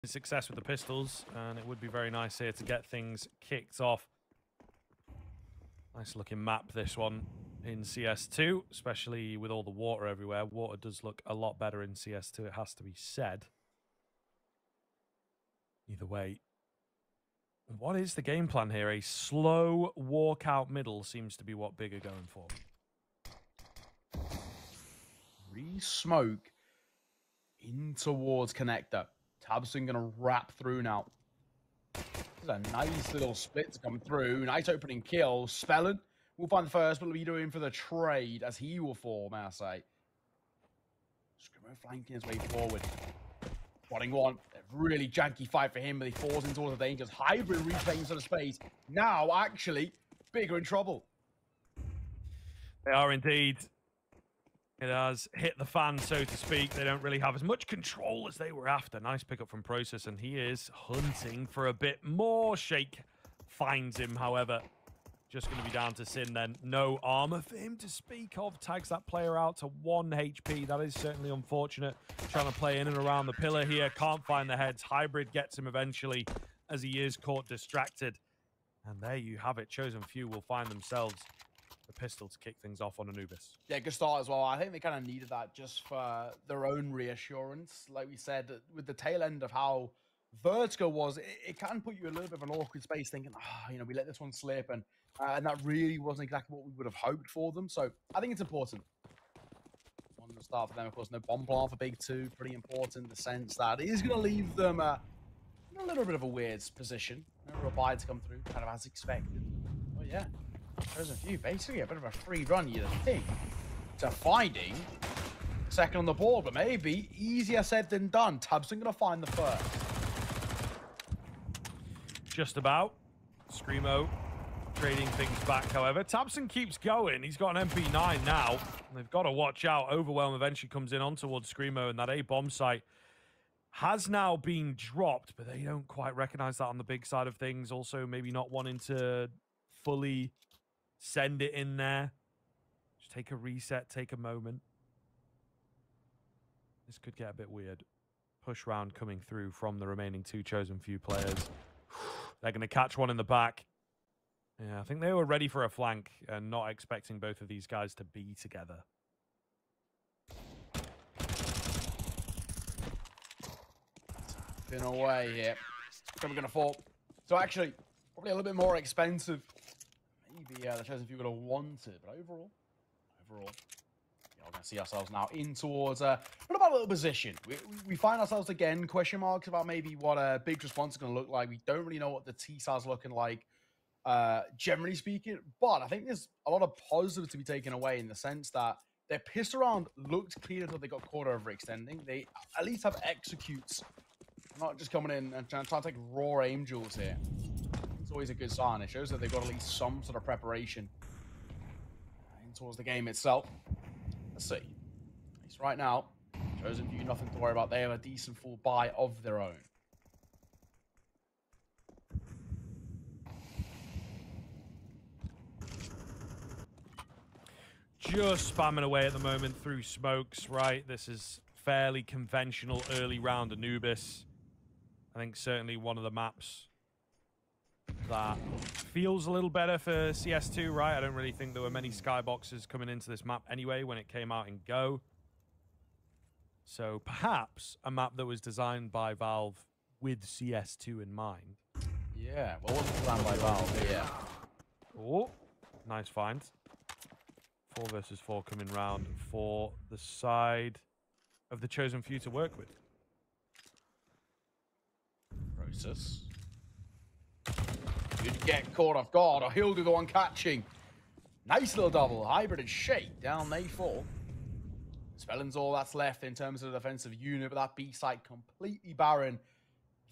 success with the pistols, and it would be very nice here to get things kicked off. Nice looking map, this one, in CS2, especially with all the water everywhere. Water does look a lot better in CS2, it has to be said. Either way, what is the game plan here? A slow walkout middle seems to be what Big are going for. Re-smoke in towards connector. tabseN going to wrap through now. This is a nice little split to come through. Nice opening kill. Spellen will find the first, but will be doing for the trade as he will fall, may I say. Scrimmo flanking his way forward. Spotting one. A really janky fight for him, but he falls into all the dangers. Hybrid reclaims the space. Now, actually, Big are in trouble. They are indeed. It has hit the fan, so to speak. They don't really have as much control as they were after. Nice pickup from Process, and he is hunting for a bit more. Shake finds him, however. Just going to be down to Sin then. No armor for him to speak of. Tags that player out to 1 HP. That is certainly unfortunate. Trying to play in and around the pillar here. Can't find the heads. Hybrid gets him eventually as he is caught distracted. And there you have it. Chosen Few will find themselves the pistol to kick things off on Anubis. Yeah, good start as well. I think they kind of needed that just for their own reassurance. Like we said, with the tail end of how Vertigo was, it can put you in a little bit of an awkward space thinking, we let this one slip, and that really wasn't exactly what we would have hoped for them. So I think it's important. One to start for them, of course, no bomb plant for Big 2. Pretty important in the sense that it is going to leave them in a little bit of a weird position. No real buy to come through, kind of as expected. Oh, yeah. Chosen Few, basically a bit of a free run, you'd think, to finding second on the board, but maybe easier said than done. tabseN going to find the first. Just about. Screamo trading things back, however. tabseN keeps going. He's got an MP9 now. They've got to watch out. Overwhelm eventually comes in on towards Screamo, and that A bomb site has now been dropped, but they don't quite recognize that on the big side of things. Also, maybe not wanting to fully send it in there. Just take a reset, take a moment. This could get a bit weird. Push round coming through from the remaining 2 Chosen Few players. They're going to catch one in the back. Yeah, I think they were ready for a flank and not expecting both of these guys to be together. Been away here. Probably going to fall. So actually, probably a little bit more expensive. Maybe the Chosen Few would have wanted, but overall, yeah, we're going to see ourselves now in towards not about a little position. We find ourselves again question marks about maybe what a big response is going to look like. We don't really know what the T-SAR's looking like, generally speaking, but I think there's a lot of positives to be taken away in the sense that their pistol round looked clean until they got caught overextending. They at least have executes, not just coming in and trying to take raw angels here. It's always a good sign. It shows that they've got at least some sort of preparation in towards the game itself. Let's see. At least right now, Chosen Few, nothing to worry about. They have a decent full buy of their own. Just spamming away at the moment through smokes, right? This is fairly conventional early round Anubis. I think certainly one of the maps that feels a little better for CS2, right? I don't really think there were many skyboxes coming into this map anyway when it came out in Go. So perhaps a map that was designed by Valve with CS2 in mind. Yeah, well, it wasn't designed by Valve, but yeah. Oh, nice find. 4 versus 4 coming round for the side of the Chosen Few to work with. Process. You'd get caught off guard, or he'll do the one catching. Nice little double. Hybrid and Shake down they fall. Spellen's all that's left in terms of the defensive unit, but that B site completely barren.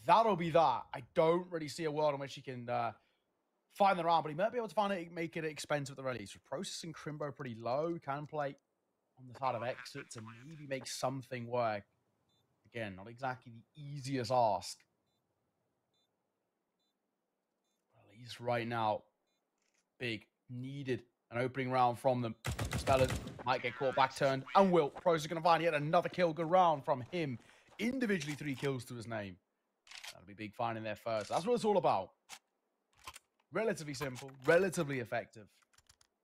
That'll be that. I don't really see a world in which he can find the round, but he might be able to find it, make it expensive at the release. With Process and Crimbo pretty low, can play on the side of exit to maybe make something work. Again, not exactly the easiest ask. At least right now, Big needed an opening round from them. Spellen might get caught back turned, and will. Process going to find yet another kill. Good round from him. Individually 3 kills to his name. That'll be big finding there first. That's what it's all about. Relatively simple, relatively effective.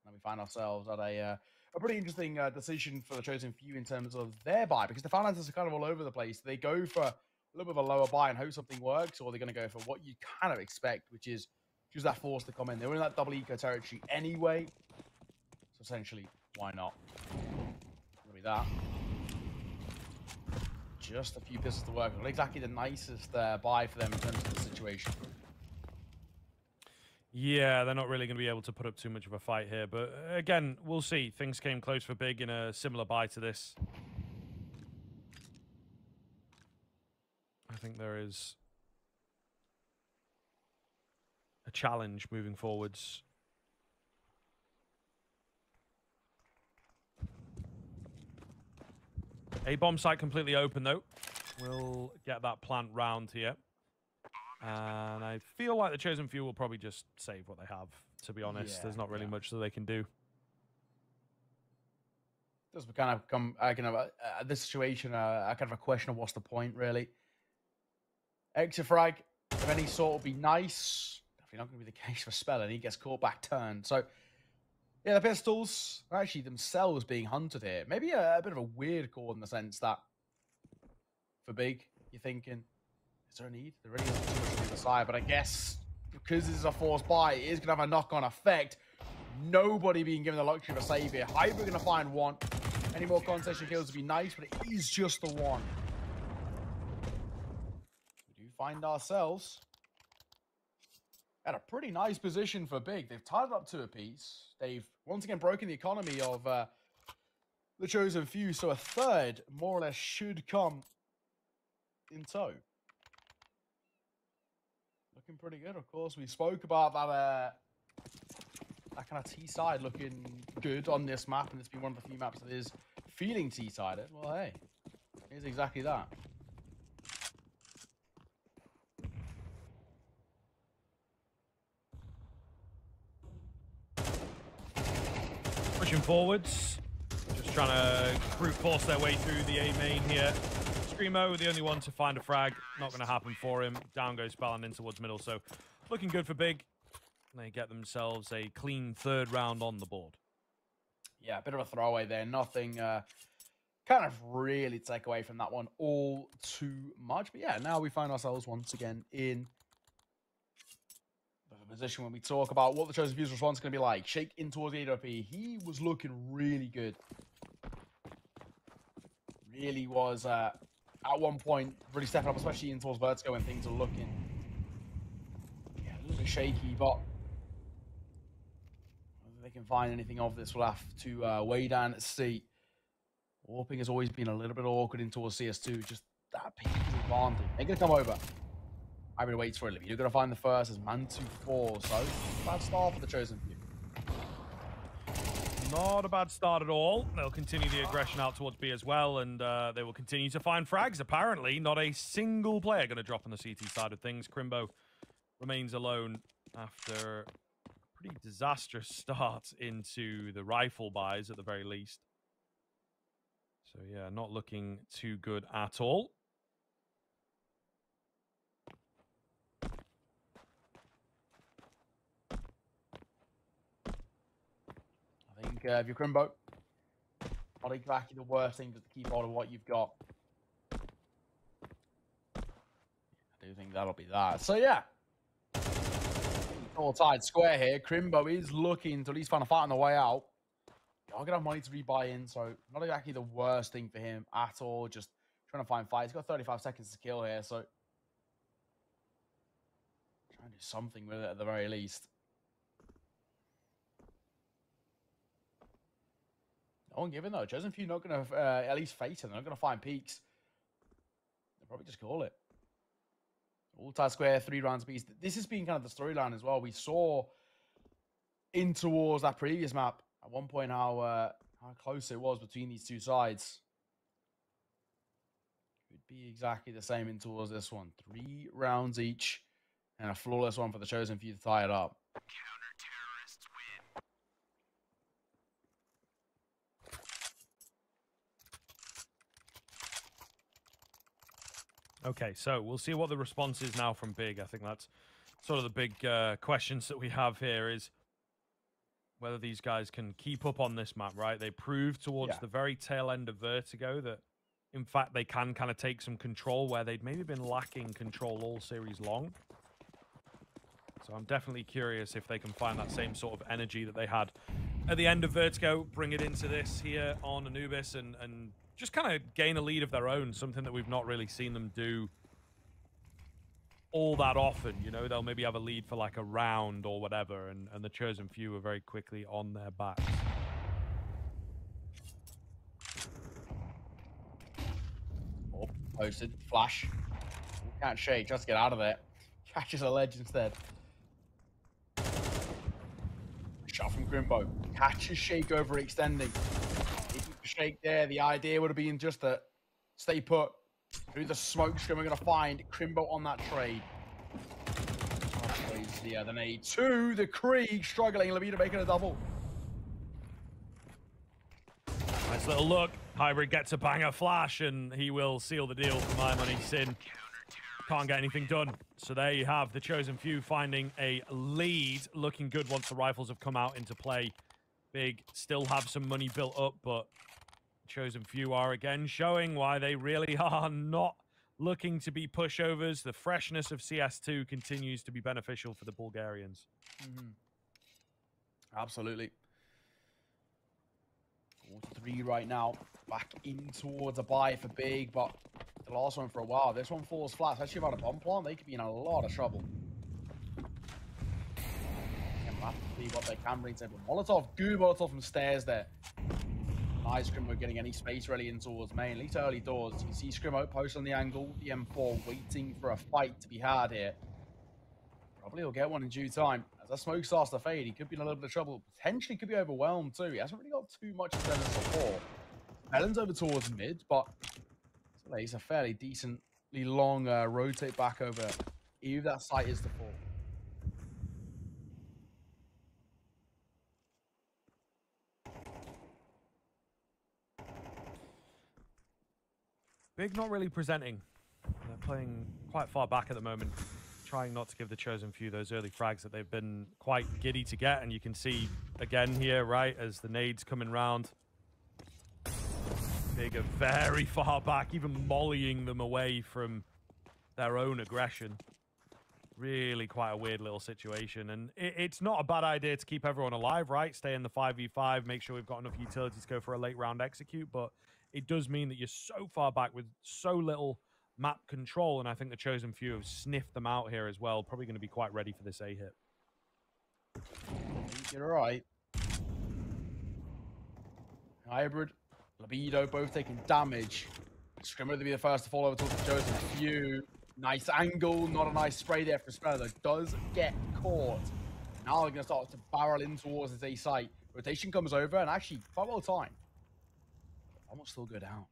And we find ourselves at a pretty interesting decision for the Chosen Few in terms of their buy, because the Finances are kind of all over the place. They go for a little bit of a lower buy and hope something works, or they're going to go for what you kind of expect, which is choose that force to come in. They were in that double eco territory anyway, so essentially, why not? Maybe that. Just a few pistols to work on. Not exactly the nicest buy for them in terms of the situation. Yeah, they're not really going to be able to put up too much of a fight here. But again, we'll see. Things came close for Big in a similar buy to this. I think there is a challenge moving forwards. A bomb site completely open, though. We'll get that plant round here. And I feel like the Chosen Few will probably just save what they have, to be honest. There's not really much that they can do. Does kind of come this situation, kind of a question of what's the point, really. Exit frag of any sort would be nice. Definitely not going to be the case for Spell, and he gets caught back turned. So, yeah, the pistols are actually themselves being hunted here. Maybe a bit of a weird call in the sense that for Big, you're thinking, is there a need? There really isn't too much on the side, but I guess because this is a forced buy, it is going to have a knock-on effect. Nobody being given the luxury of a save here. Hyper going to find one. Any more concentration kills would be nice, but it is just the one. We do find ourselves at a pretty nice position for Big. They've tied it up to a piece. They've once again broken the economy of the Chosen Few, so a third more or less should come in tow. Looking pretty good, of course. We spoke about that kind of T-side looking good on this map, and it's been one of the few maps that is feeling T-sided. Well, hey, here's exactly that. Pushing forwards. Just trying to brute force their way through the A main here. Screamo, the only one to find a frag. Not going to happen for him. Down goes Spell and in towards middle. So looking good for Big. They get themselves a clean third round on the board. Yeah, a bit of a throwaway there. Nothing kind of really to take away from that one all too much. But yeah, now we find ourselves once again in the position when we talk about what the Chosen Few's response is going to be like. Shake in towards the AWP. He was looking really good. Really was, at one point, really stepping up, especially in towards Vertigo when things are looking, yeah, a little bit shaky, but whether they can find anything of this, we'll have to weigh down and see. Warping has always been a little bit awkward in towards CS2, just that piece of advantage. They're going to come over. Hybrid waits for it. You're going to find the first as Man-2-4, so bad start for the Chosen Few. Not a bad start at all. They'll continue the aggression out towards B as well, and they will continue to find frags. Apparently, not a single player going to drop on the CT side of things. Crimbo remains alone after a pretty disastrous start into the rifle buys, at the very least. So, yeah, not looking too good at all. I think if you're Crimbo, not exactly the worst thing just to keep hold of what you've got. I do think that'll be that. So, yeah. All tied square here. Crimbo is looking to at least find a fight on the way out. You're going to have money to rebuy in, so not exactly the worst thing for him at all. Just trying to find fights. He's got 35 seconds to kill here, so trying to do something with it at the very least. No one giving though. Chosen Few not going to at least face him. They're not going to find peaks. They'll probably just call it. All tie square, 3 rounds apiece. This has been kind of the storyline as well. We saw in towards that previous map at one point how close it was between these two sides. It would be exactly the same in towards this one. 3 rounds each and a flawless one for the Chosen Few to tie it up. Counter-terrorists win. Okay, so we'll see what the response is now from Big. I think that's sort of the big questions that we have here is whether these guys can keep up on this map, right? They proved towards the very tail end of Vertigo that, in fact, they can kind of take some control where they'd maybe been lacking control all series long. So I'm definitely curious if they can find that same sort of energy that they had at the end of Vertigo, bring it into this here on Anubis and just kind of gain a lead of their own, something that we've not really seen them do all that often. You know, they'll maybe have a lead for like a round or whatever, and the Chosen Few are very quickly on their backs. Oh, posted. Flash. Can't shake. Just get out of there. Catches a ledge instead. Shot from Grimbo. Catches Shake overextending. If you shake there, the idea would have been just to stay put. Who the smoke screen we're going to find. Crimbo on that trade. The nade. Two. The Krieg struggling. Libido making a double. Nice little look. Hybrid gets a banger flash, and he will seal the deal for my money. Sin can't get anything done. So there you have the Chosen Few finding a lead. Looking good once the rifles have come out into play. Big still have some money built up, but Chosen Few are again showing why they really are not looking to be pushovers. The freshness of CS2 continues to be beneficial for the Bulgarians. Absolutely. 4-3 right now. Back in towards a buy for Big, but the last one for a while. This one falls flat, especially about a bomb plant. They could be in a lot of trouble. And that could be what they can bring to Molotov. Good Molotov from stairs there. Nice Scrimmo getting any space really in towards main, at least early doors. You can see Scrimmo post on the angle, the M4 waiting for a fight to be had here. Probably he'll get one in due time. As that smoke starts to fade, he could be in a little bit of trouble. Potentially could be overwhelmed too. He hasn't really got too much of support. Helen's over towards mid, but he's a fairly decently long rotate back over if that site is to fall. Big not really presenting. They're playing quite far back at the moment, trying not to give the Chosen Few those early frags that they've been quite giddy to get. And you can see again here, right, as the nades coming round. Big are very far back, even mollying them away from their own aggression. Really quite a weird little situation. And it's not a bad idea to keep everyone alive, right? Stay in the 5v5, make sure we've got enough utilities to go for a late round execute. But it does mean that you're so far back with so little map control. And I think the Chosen Few have sniffed them out here as well. Probably going to be quite ready for this A-hit. You're right. Hybrid. Libido both taking damage. Scrimmo to be the first to fall over towards the Chosen Few. Nice angle, not a nice spray there for Spreader, though. Does get caught. Now they're going to start to barrel in towards this A site. Rotation comes over, and actually, quite well timed. Almost still go down.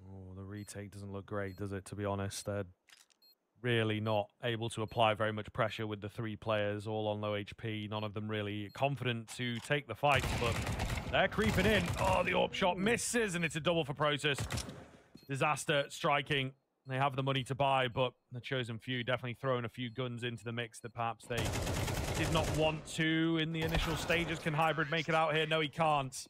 Oh, the retake doesn't look great, does it, to be honest? They're really not able to apply very much pressure with the three players, all on low HP. None of them really confident to take the fight, but they're creeping in. Oh, the AWP shot misses, and it's a double for Process. Disaster striking. They have the money to buy, but the Chosen Few definitely throwing a few guns into the mix that perhaps they did not want to in the initial stages. Can Hybrid make it out here? No, he can't.